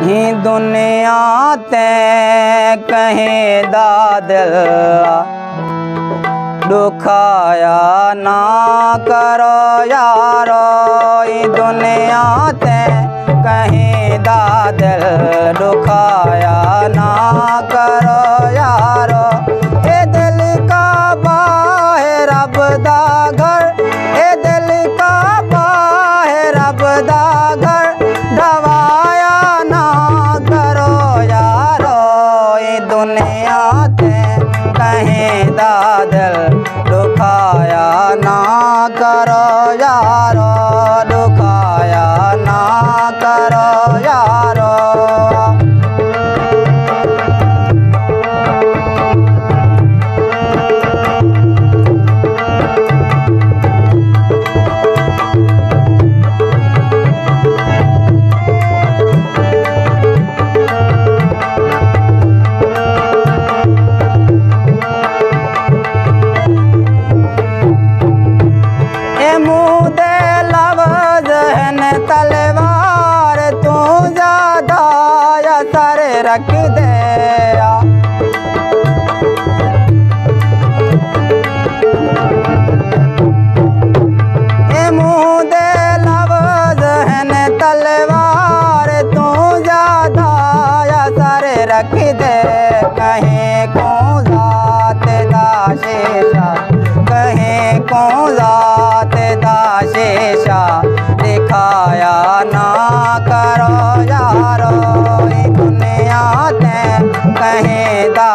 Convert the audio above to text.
ही दुनिया ते कहीं दादल दुखाया ना करो यारो। ही दुनिया ते कहीं दादल दुखाया ना करो यारो। ए दिल का बाहे रब दा घर, ए दिल का बाहे रब दा घर, दवाया ना करो यारो। ये दुनिया ते कहीं दादल दुखाया ना करो यारो, दुखाया ना करो यारो। तलवार तू ज्यादा असर रख दे। मुँह दे लफ्ज़ हैं तलवार तू ज्यादा असर रख दे। कहीं को ज़ात दा शीशा, कहीं को ज़ात दा शीशा दिखाया ना करो यारो। दुनिया ते कहीं दा